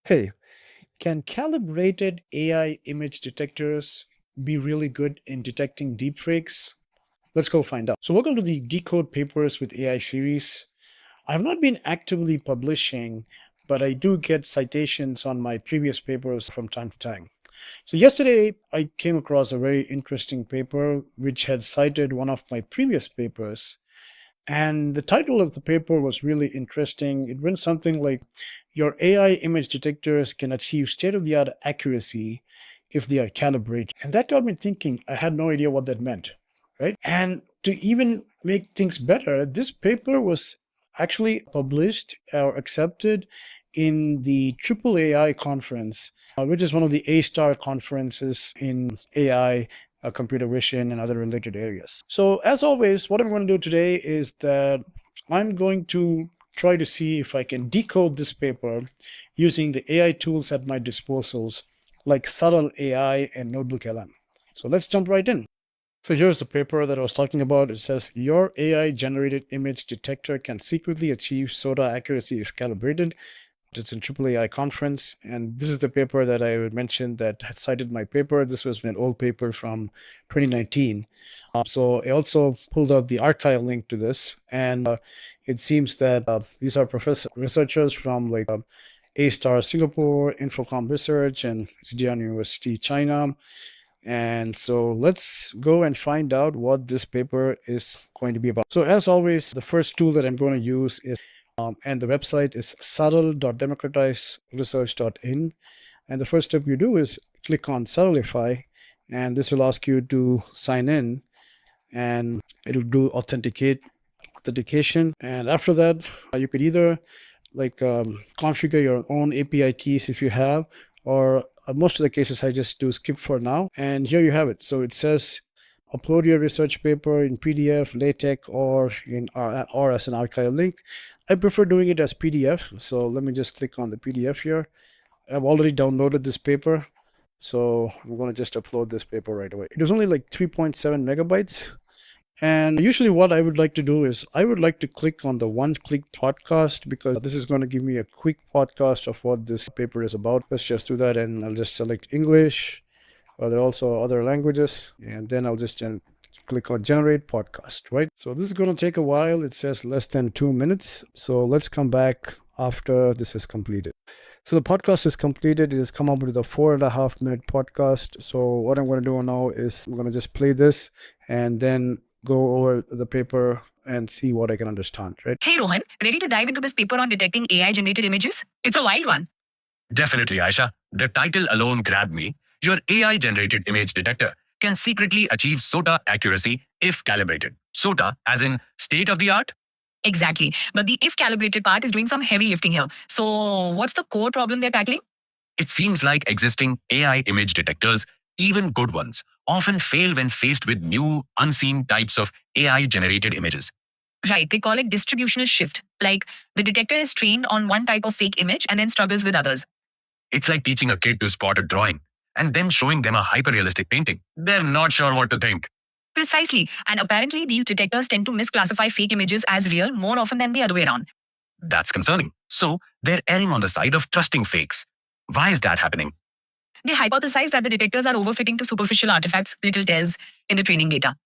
Hey, can calibrated AI image detectors be really good in detecting deepfakes? Let's go find out. So, welcome to the Decode Papers with AI series. I have not been actively publishing, but I do get citations on my previous papers from time to time. So, yesterday I came across a very interesting paper which had cited one of my previous papers, and the title of the paper was really interesting. It went something like, your AI image detectors can achieve state of the art accuracy if they are calibrated. And that got me thinking. I had no idea what that meant, right? And to even make things better, this paper was actually published or accepted in the AAAI conference, which is one of the A-star conferences in AI, computer vision, and other related areas. So, as always, what I'm going to do today is that I'm going to try to see if I can decode this paper using the AI tools at my disposals, like Saral AI and NotebookLM. So let's jump right in. So here's the paper that I was talking about. It says your AI generated image detector can secretly achieve SOTA accuracy if calibrated. It's in AAAI conference, and this is the paper that I mentioned that had cited my paper. This was an old paper from 2019. So I also pulled up the archive link to this, and it seems that these are researchers from A-Star Singapore, Infocom Research, and Zhejiang University, China. And so let's go and find out what this paper is going to be about. So as always, the first tool that I'm going to use is and the website is subtle.democratizeresearch.in. And the first step you do is click on Subtlify, and this will ask you to sign in, and it'll do authentication. And after that, you could either configure your own API keys if you have, or most of the cases I just do skip for now. And here you have it. So it says upload your research paper in PDF, LaTeX, or as an archive link. I prefer doing it as PDF. So let me just click on the PDF here. I've already downloaded this paper, so I'm going to just upload this paper right away. It was only like 3.7 megabytes. And usually what I would like to do is I would like to click on the one-click podcast, because this is going to give me a quick podcast of what this paper is about. Let's just do that, and I'll just select English. There are also other languages, and then I'll just click on generate podcast, right? So this is going to take a while. It says less than 2 minutes. So let's come back after this is completed. So the podcast is completed. It has come up with a 4.5 minute podcast. So what I'm going to do now is I'm going to just play this and then go over the paper and see what I can understand, right? Hey Rohan, ready to dive into this paper on detecting AI generated images? It's a wild one. Definitely, Aisha. The title alone grabbed me. Your AI generated image detector can secretly achieve SOTA accuracy if calibrated. SOTA, as in state of the art? Exactly. But the if calibrated part is doing some heavy lifting here. So, what's the core problem they're tackling? It seems like existing AI image detectors, even good ones, often fail when faced with new, unseen types of AI generated images. Right, they call it distributional shift. Like the detector is trained on one type of fake image and then struggles with others. It's like teaching a kid to spot a drawing and then showing them a hyper-realistic painting. They're not sure what to think. Precisely. And apparently, these detectors tend to misclassify fake images as real more often than the other way around. That's concerning. So, they're erring on the side of trusting fakes. Why is that happening? They hypothesize that the detectors are overfitting to superficial artifacts, little tells, in the training data.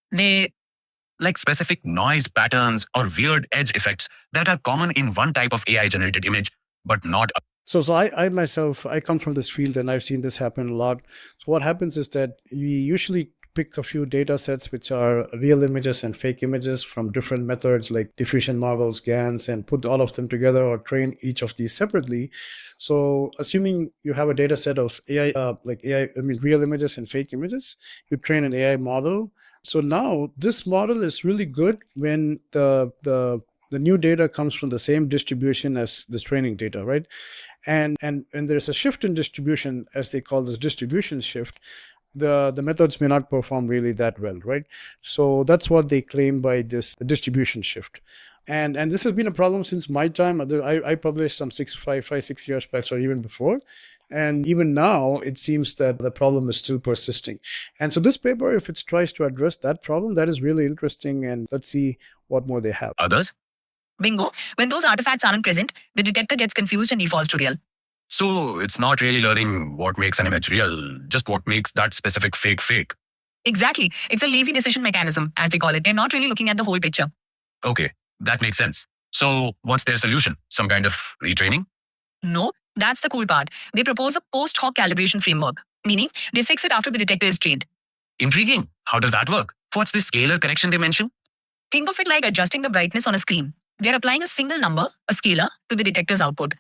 Like specific noise patterns or weird edge effects that are common in one type of AI generated image, but not. So I myself, I come from this field and I've seen this happen a lot. So what happens is that we usually pick a few data sets which are real images and fake images from different methods like diffusion models, GANs, and put all of them together or train each of these separately. So assuming you have a data set of real images and fake images, you train an AI model. So now this model is really good when the new data comes from the same distribution as this training data, right? And there's a shift in distribution, as they call this distribution shift. The methods may not perform really that well, right? So that's what they claim by this distribution shift. And this has been a problem since my time. I published some 6 years back, or even before. And even now, it seems that the problem is still persisting. And so this paper, if it tries to address that problem, that is really interesting. And let's see what more they have. Others? Bingo. When those artifacts aren't present, the detector gets confused and defaults to real. So it's not really learning what makes an image real, just what makes that specific fake fake. Exactly. It's a lazy decision mechanism, as they call it. They're not really looking at the whole picture. Okay, that makes sense. So what's their solution? Some kind of retraining? No, that's the cool part. They propose a post hoc calibration framework, meaning they fix it after the detector is trained. Intriguing. How does that work? What's the scalar correction they mention? Think of it like adjusting the brightness on a screen. They're applying a single number, a scalar, to the detector's output.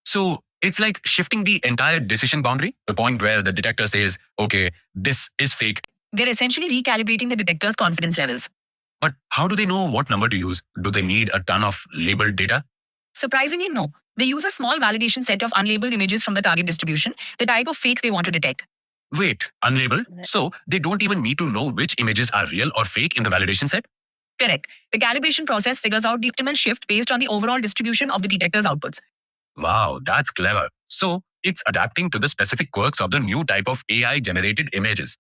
So it's like shifting the entire decision boundary, the point where the detector says, okay, this is fake. They're essentially recalibrating the detector's confidence levels. But how do they know what number to use? Do they need a ton of labeled data? Surprisingly, no. They use a small validation set of unlabeled images from the target distribution, the type of fakes they want to detect. Wait, unlabeled? So they don't even need to know which images are real or fake in the validation set? Correct. The calibration process figures out the optimal shift based on the overall distribution of the detector's outputs. Wow, that's clever. So it's adapting to the specific quirks of the new type of AI generated images.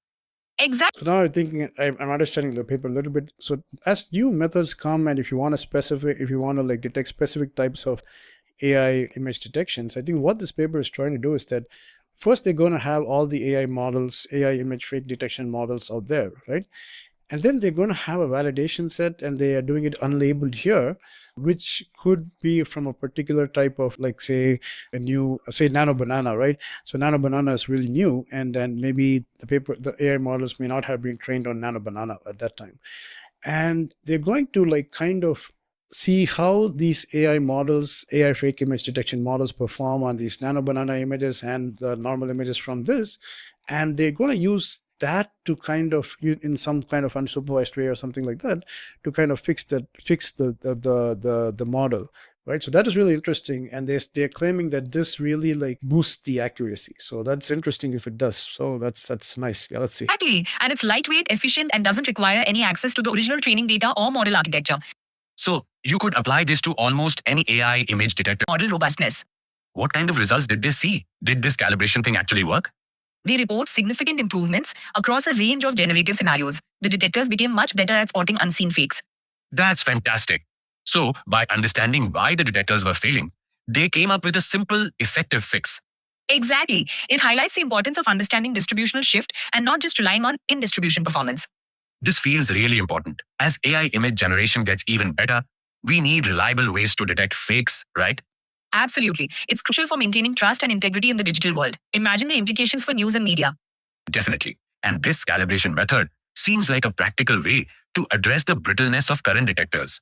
Exactly. So now I'm thinking, I'm understanding the paper a little bit. So as new methods come, and if you want to like detect specific types of AI image detections, I think what this paper is trying to do is that first they're going to have all the AI models, AI image fake detection models out there, right? And then they're going to have a validation set, and they are doing it unlabeled here, which could be from a particular type of, like, say, a new, say, nano banana, right? So nano banana is really new, and then maybe the AI models may not have been trained on nano banana at that time. And they're going to like kind of see how these AI models, AI fake image detection models perform on these nano banana images and the normal images from this. And they're going to use that to kind of, in some kind of unsupervised way or something like that, to kind of fix the model, right? So that is really interesting, and they're claiming that this really like boosts the accuracy. So that's interesting if it does. So that's nice. Yeah, let's see. Exactly. And it's lightweight, efficient, and doesn't require any access to the original training data or model architecture. So you could apply this to almost any AI image detector. Model robustness. What kind of results did they see? Did this calibration thing actually work? They report significant improvements across a range of generative scenarios. The detectors became much better at spotting unseen fakes. That's fantastic. So, by understanding why the detectors were failing, they came up with a simple, effective fix. Exactly. It highlights the importance of understanding distributional shift and not just relying on in distribution performance. This feels really important. As AI image generation gets even better, we need reliable ways to detect fakes, right? Absolutely. It's crucial for maintaining trust and integrity in the digital world. Imagine the implications for news and media. Definitely. And this calibration method seems like a practical way to address the brittleness of current detectors.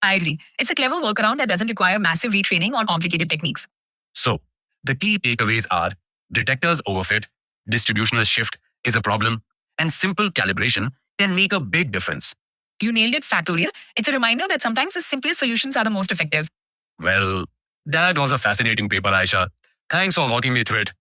I agree. It's a clever workaround that doesn't require massive retraining or complicated techniques. So, the key takeaways are detectors overfit, distributional shift is a problem, and simple calibration can make a big difference. You nailed it, factorial. It's a reminder that sometimes the simplest solutions are the most effective. Well, that was a fascinating paper, Aisha. Thanks for walking me through it.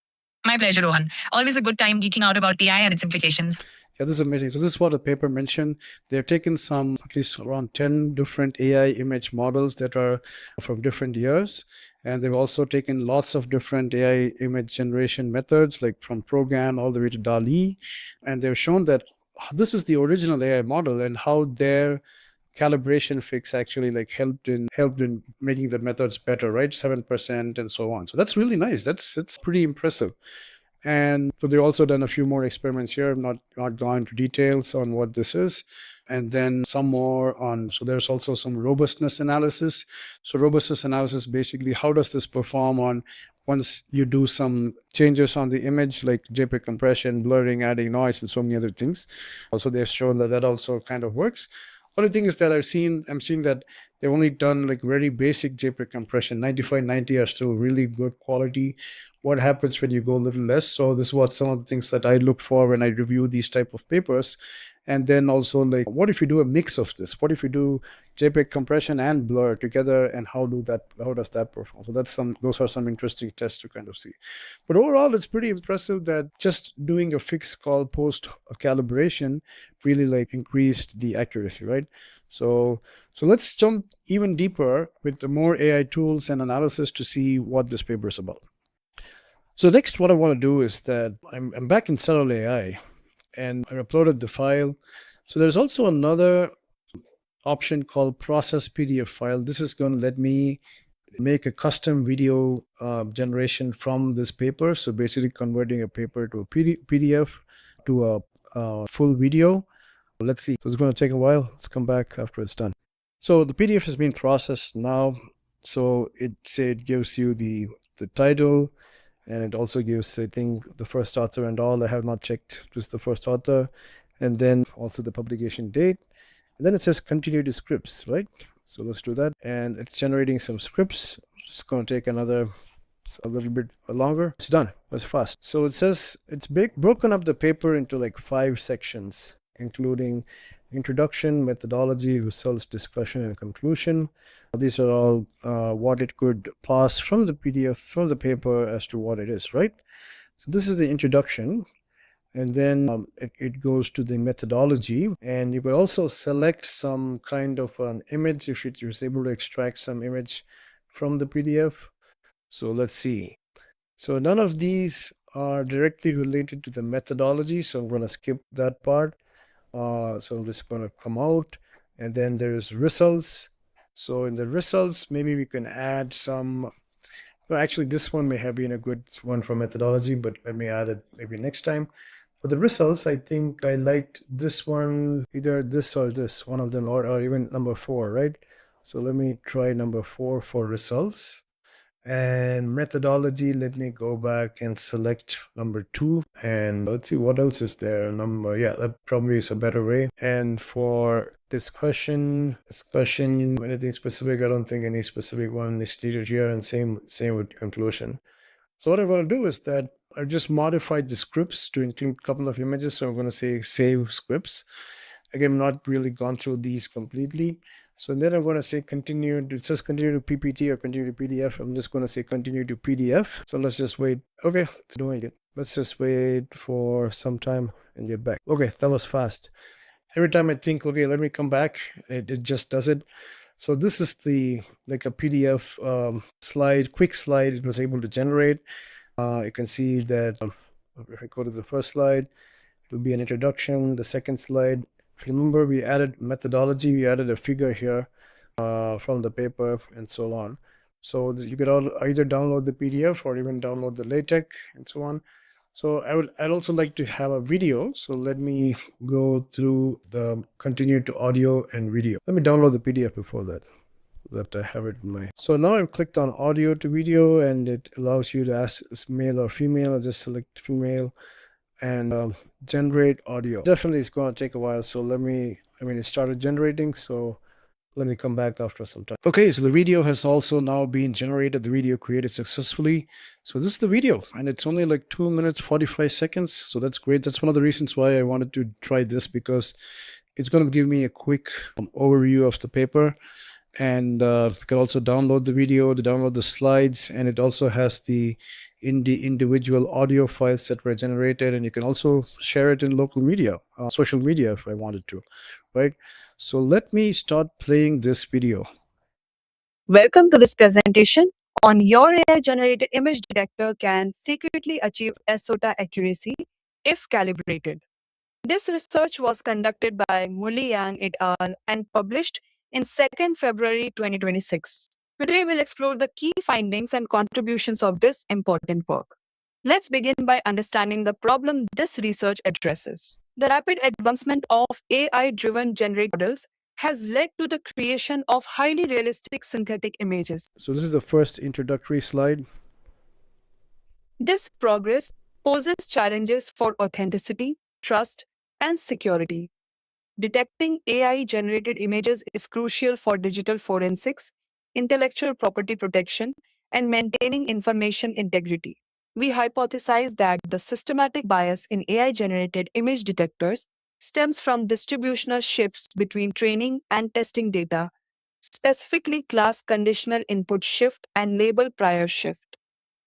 My pleasure, Rohan. Always a good time geeking out about AI and its implications. Yeah, this is amazing. So this is what the paper mentioned. They've taken some, at least around 10 different AI image models that are from different years. And they've also taken lots of different AI image generation methods, like from program all the way to DALL-E. And they've shown that this is the original AI model and how their calibration fix actually like helped in making the methods better, right? 7% and so on. So that's really nice. It's pretty impressive. And so they've also done a few more experiments here. I've not gone into details on what this is. And then some more on, so there's also some robustness analysis. So robustness analysis, basically, how does this perform on once you do some changes on the image, like JPEG compression, blurring, adding noise, and so many other things. Also, they've shown that that also kind of works. Only thing is that I'm seeing that they've only done like very basic JPEG compression. 9590 are still really good quality. What happens when you go a little less? So this is what some of the things that I look for when I review these type of papers. And then also, like, what if you do a mix of this? What if you do JPEG compression and blur together, and how does that perform? So those are some interesting tests to kind of see. But overall, it's pretty impressive that just doing a fix called post calibration really like increased the accuracy, right? So let's jump even deeper with the more AI tools and analysis to see what this paper is about. So next, what I want to do is that I'm back in Saral AI, and I uploaded the file. So there's also another option called process PDF file. This is going to let me make a custom video generation from this paper. So basically converting a paper to a PDF to a full video. Let's see. So it's going to take a while. Let's come back after it's done. So the PDF has been processed now. So it gives you the title, and it also gives, I think, the first author and all. I have not checked just the first author, and then also the publication date. And then it says continue to scripts, right? So let's do that. And it's generating some scripts. It's going to take a little bit longer. It's done. That's fast. So it says it's broken up the paper into like 5 sections, including introduction, methodology, results, discussion, and conclusion. These are all what it could pass from the PDF, from the paper, as to what it is, right? So this is the introduction. And then it goes to the methodology, and you could also select some kind of an image if it was able to extract some image from the PDF. So let's see. So none of these are directly related to the methodology, so I'm going to skip that part. So I'm just going to come out, and then there's results. So in the results, maybe we can add some. Well, actually, this one may have been a good one for methodology, but let me add it maybe next time. For the results, I think I liked this one, either this or this, one of them, or even number 4, right? So let me try number 4 for results. And methodology, let me go back and select number 2. And let's see what else is there. Yeah, that probably is a better way. And for discussion, anything specific, I don't think any specific one is needed here. And same with conclusion. So what I'm going to do is that I just modified the scripts to include a couple of images. So I'm going to say save scripts. Again, I'm not really gone through these completely. So then I'm going to say continue. It says continue to PPT or continue to PDF. I'm just going to say continue to PDF. So let's just wait. Okay, it's doing it. Let's just wait for some time and get back. Okay, that was fast. Every time I think, okay, let me come back, it just does it. So this is like a PDF slide, quick slide it was able to generate. You can see that if I go to the first slide, it'll be an introduction. The second slide, if you remember, we added methodology, we added a figure here from the paper and so on. So you could either download the PDF or even download the LaTeX and so on. So I'd also like to have a video. So let me go through the continue to audio and video. Let me download the PDF before that I have it in my. So now I've clicked on audio to video, and it allows you to ask male or female. I'll just select female and generate audio. Definitely it's going to take a while. So it started generating. So let me come back after some time. Okay, so the video has also now been generated. The video created successfully. So this is the video, and it's only like 2 minutes, 45 seconds. So that's great. That's one of the reasons why I wanted to try this, because it's going to give me a quick overview of the paper. And you can also download the video, download the slides, and it also has the individual audio files that were generated, and you can also share it in local media, social media if I wanted to, right? So let me start playing this video. Welcome to this presentation on your AI-generated image detector can secretly achieve SOTA accuracy if calibrated. This research was conducted by Muli Yang et al. And published in 2nd February 2026. Today we'll explore the key findings and contributions of this important work. Let's begin by understanding the problem this research addresses. The rapid advancement of AI-driven generative models has led to the creation of highly realistic synthetic images. So this is the first introductory slide. This progress poses challenges for authenticity, trust, and security. Detecting AI-generated images is crucial for digital forensics, intellectual property protection, and maintaining information integrity. We hypothesize that the systematic bias in AI-generated image detectors stems from distributional shifts between training and testing data, specifically class conditional input shift and label prior shift.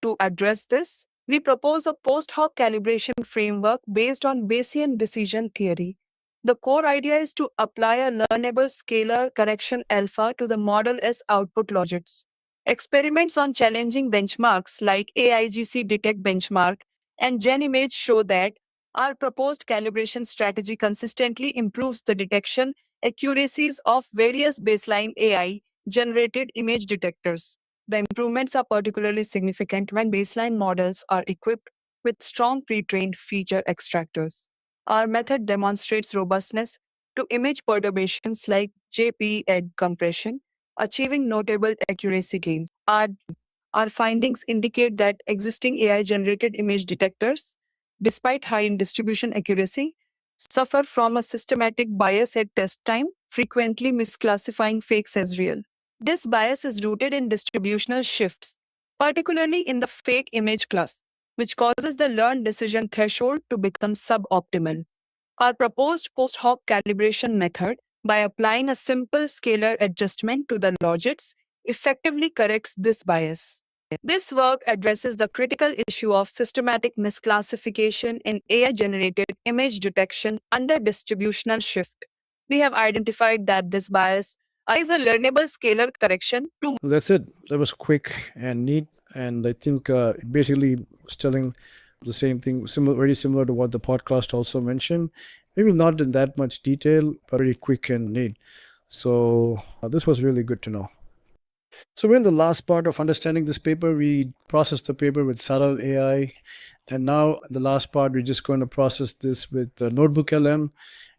To address this, we propose a post hoc calibration framework based on Bayesian decision theory. The core idea is to apply a learnable scalar correction alpha to the model as output logits. Experiments on challenging benchmarks like AIGC Detect benchmark and GenImage show that our proposed calibration strategy consistently improves the detection accuracies of various baseline AI generated image detectors. The improvements are particularly significant when baseline models are equipped with strong pre-trained feature extractors. Our method demonstrates robustness to image perturbations like JPEG compression, achieving notable accuracy gains. Our findings indicate that existing AI-generated image detectors, despite high in distribution accuracy, suffer from a systematic bias at test time, frequently misclassifying fakes as real. This bias is rooted in distributional shifts, particularly in the fake image class, which causes the learned decision threshold to become suboptimal. Our proposed post hoc calibration method, by applying a simple scalar adjustment to the logits, effectively corrects this bias. This work addresses the critical issue of systematic misclassification in AI generated image detection under distributional shift. We have identified that this bias is a learnable scalar correction to. That's it. That was quick and neat, and I think it basically was telling the same thing, similar, very similar to what the podcast also mentioned. Maybe not in that much detail, but very quick and neat. So this was really good to know. So we're in the last part of understanding this paper. We processed the paper with Saral AI, and now the last part we're just going to process this with NotebookLM.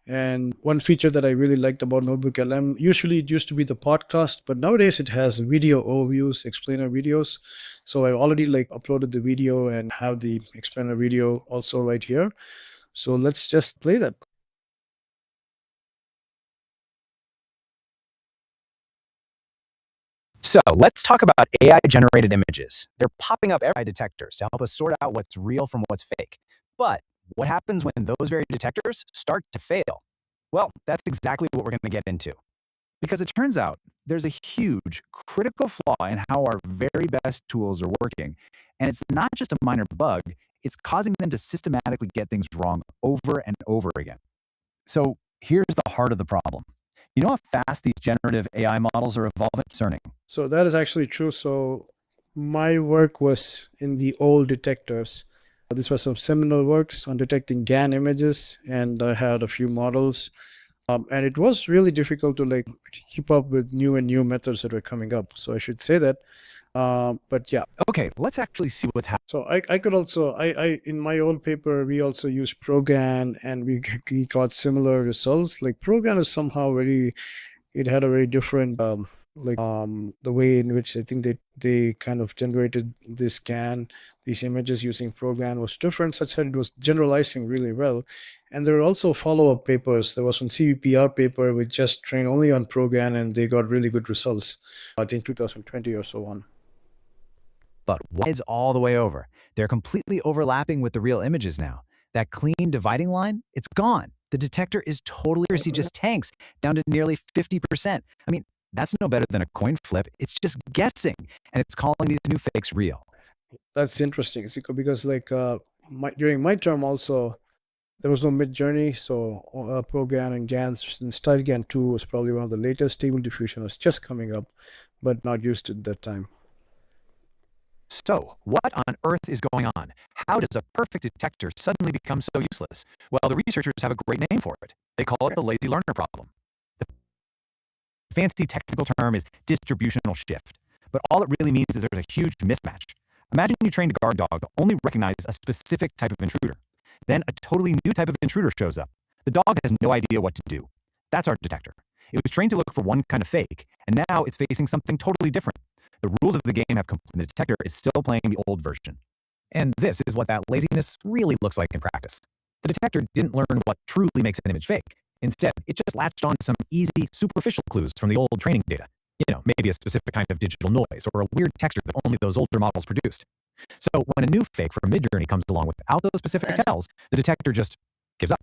And one feature that I really liked about NotebookLM, usually it used to be the podcast, but nowadays it has video overviews, explainer videos. So I already uploaded the video and have the explainer video also right here. So let's just play that. So let's talk about AI-generated images. They're popping up every detectors to help us sort out what's real from what's fake. But what happens when those very detectors start to fail? Well, that's exactly what we're going to get into. Because it turns out there's a huge critical flaw in how our very best tools are working. And it's not just a minor bug, it's causing them to systematically get things wrong over and over again. So here's the heart of the problem. You know how fast these generative AI models are evolving? Concerning. So that is actually true. So my work was in the old detectors. This was some seminal works on detecting GAN images, and I had a few models. And it was really difficult to keep up with new methods that were coming up. So I should say that. But yeah. Okay, let's actually see what's happening. So I could also, in my old paper, we also used ProGAN, and we got similar results. Like ProGAN is somehow it had a very different, the way in which I think they kind of generated this GAN, these images using ProGAN was different, such that it was generalizing really well. And there are also follow-up papers. There was one CVPR paper which just trained only on ProGAN, and they got really good results, I think 2020 or so on. But it's all the way over. They're completely overlapping with the real images now. That clean dividing line, it's gone. The detector is totally just tanks down to nearly 50%. I mean, that's no better than a coin flip. It's just guessing, and it's calling these new fakes real. That's interesting, because during my term also, there was no mid-journey, so ProGAN and GAN and StyleGAN 2 was probably one of the latest. Stable diffusion was just coming up, but not used at that time. So, what on earth is going on? How does a perfect detector suddenly become so useless? Well, the researchers have a great name for it. They call it the lazy learner problem. The fancy technical term is distributional shift, but all it really means is there's a huge mismatch. Imagine you trained a guard dog to only recognize a specific type of intruder. Then a totally new type of intruder shows up. The dog has no idea what to do. That's our detector. It was trained to look for one kind of fake, and now it's facing something totally different. The rules of the game have completed. The detector is still playing the old version. And this is what that laziness really looks like in practice. The detector didn't learn what truly makes an image fake. Instead, it just latched on to some easy, superficial clues from the old training data. You know, maybe a specific kind of digital noise or a weird texture that only those older models produced. So when a new fake from Midjourney comes along without those specific tells, the detector just gives up.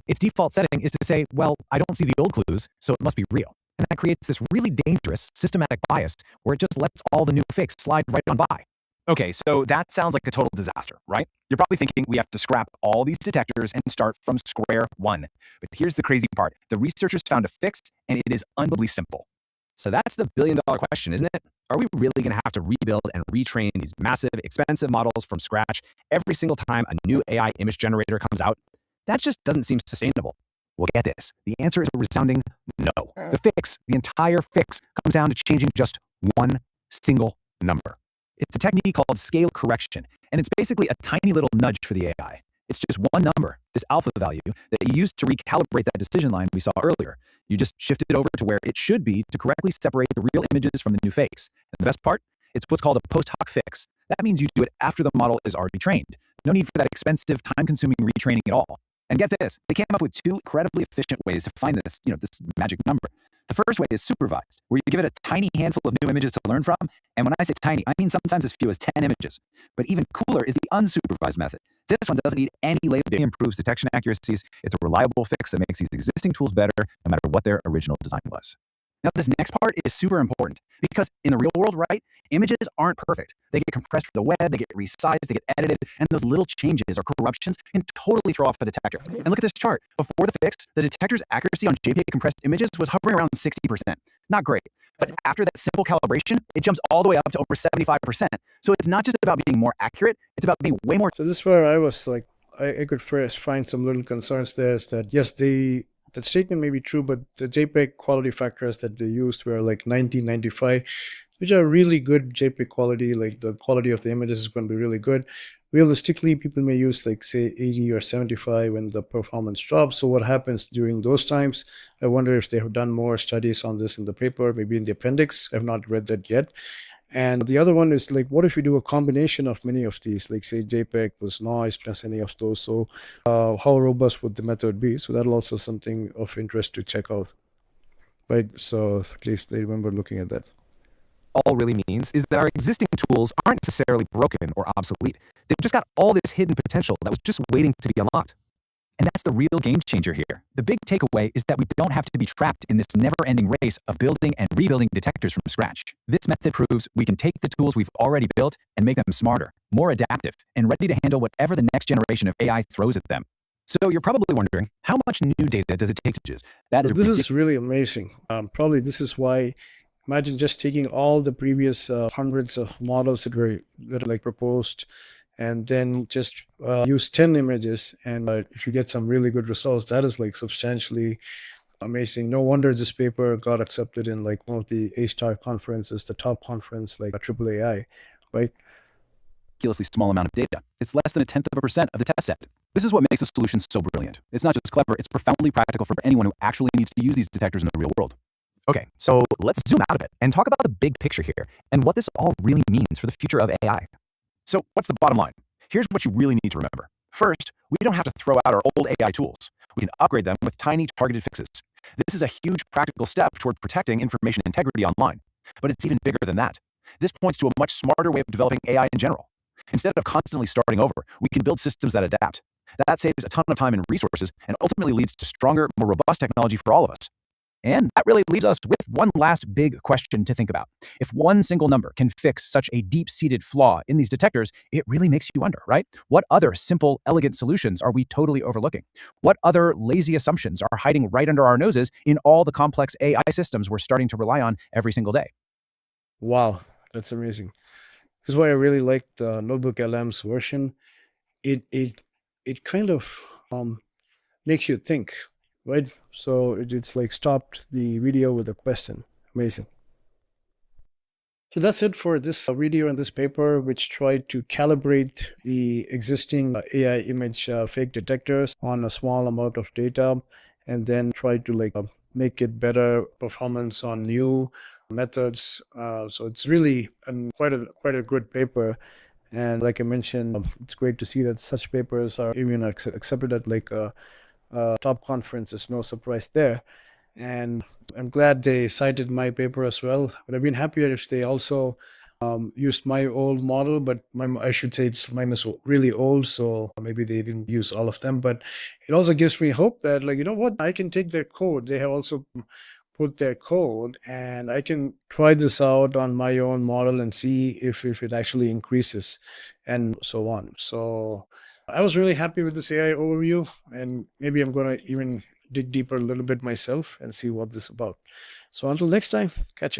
Its default setting is to say, well, I don't see the old clues, so it must be real. And that creates this really dangerous systematic bias where it just lets all the new fakes slide right on by. Okay, so that sounds like a total disaster, right? You're probably thinking we have to scrap all these detectors and start from square one. But here's the crazy part. The researchers found a fix, and it is unbelievably simple. So that's the billion-dollar question, isn't it? Are we really going to have to rebuild and retrain these massive, expensive models from scratch every single time a new AI image generator comes out? That just doesn't seem sustainable. Well, get this. The answer is a resounding no. The entire fix, comes down to changing just one single number. It's a technique called scale correction, and it's basically a tiny little nudge for the AI. It's just one number, this alpha value, that you use to recalibrate that decision line we saw earlier. You just shift it over to where it should be to correctly separate the real images from the new fakes. And the best part? It's what's called a post hoc fix. That means you do it after the model is already trained. No need for that expensive, time-consuming retraining at all. And get this, they came up with two incredibly efficient ways to find this magic number. The first way is supervised, where you give it a tiny handful of new images to learn from. And when I say tiny, I mean sometimes as few as 10 images. But even cooler is the unsupervised method. This one doesn't need any labeling. It improves detection accuracies. It's a reliable fix that makes these existing tools better, no matter what their original design was. Now, this next part is super important because in the real world, right, images aren't perfect. They get compressed from the web, they get resized, they get edited, and those little changes or corruptions can totally throw off a detector. And look at this chart. Before the fix, the detector's accuracy on JPEG compressed images was hovering around 60%. Not great. But after that simple calibration, it jumps all the way up to over 75%. So it's not just about being more accurate, it's about being way more. So this is where I was like, I could first find some little concerns there is that, yes, that statement may be true, but the JPEG quality factors that they used were like 1995, which are really good JPEG quality. Like the quality of the images is going to be really good. Realistically, people may use like say 80 or 75 when the performance drops. So what happens during those times? I wonder if they have done more studies on this in the paper, maybe in the appendix. I've not read that yet. And the other one is like, what if we do a combination of many of these, like say JPEG plus noise plus any of those? So how robust would the method be? So that'll also something of interest to check out, right? So at least I remember looking at that. All really means is that our existing tools aren't necessarily broken or obsolete. They've just got all this hidden potential that was just waiting to be unlocked. And that's the real game changer here. The big takeaway is that we don't have to be trapped in this never-ending race of building and rebuilding detectors from scratch. This method proves we can take the tools we've already built and make them smarter, more adaptive, and ready to handle whatever the next generation of AI throws at them. So you're probably wondering, how much new data does it take to choose? This is really amazing. Probably this is why, imagine just taking all the previous hundreds of models that were like proposed and then just use 10 images. And if you get some really good results, that is like substantially amazing. No wonder this paper got accepted in like one of the A-star conferences, the top conference, like AAAI, right? Ridiculously small amount of data. It's less than 0.1% of the test set. This is what makes the solution so brilliant. It's not just clever, it's profoundly practical for anyone who actually needs to use these detectors in the real world. Okay, so let's zoom out of it and talk about the big picture here and what this all really means for the future of AI. So what's the bottom line? Here's what you really need to remember. First, we don't have to throw out our old AI tools. We can upgrade them with tiny targeted fixes. This is a huge practical step toward protecting information integrity online. But it's even bigger than that. This points to a much smarter way of developing AI in general. Instead of constantly starting over, we can build systems that adapt. That saves a ton of time and resources and ultimately leads to stronger, more robust technology for all of us. And that really leaves us with one last big question to think about. If one single number can fix such a deep-seated flaw in these detectors, it really makes you wonder, right? What other simple, elegant solutions are we totally overlooking? What other lazy assumptions are hiding right under our noses in all the complex AI systems we're starting to rely on every single day? Wow, that's amazing. This is why I really like the NotebookLM's version. It kind of makes you think, right? So it's like stopped the video with a question. Amazing. So that's it for this video and this paper, which tried to calibrate the existing AI image fake detectors on a small amount of data, and then try to like make it better performance on new methods. So it's really quite a good paper. And like I mentioned, it's great to see that such papers are even accepted at like a top conferences. No surprise there. And I'm glad they cited my paper as well. But I've been happier if they also used my old model, but I should say mine is really old, so maybe they didn't use all of them. But it also gives me hope that, like, you know what, I can take their code. They have also put their code, and I can try this out on my own model and see if it actually increases and so on. So I was really happy with this AI overview, and maybe I'm going to even dig deeper a little bit myself and see what this is about. So until next time, catch you.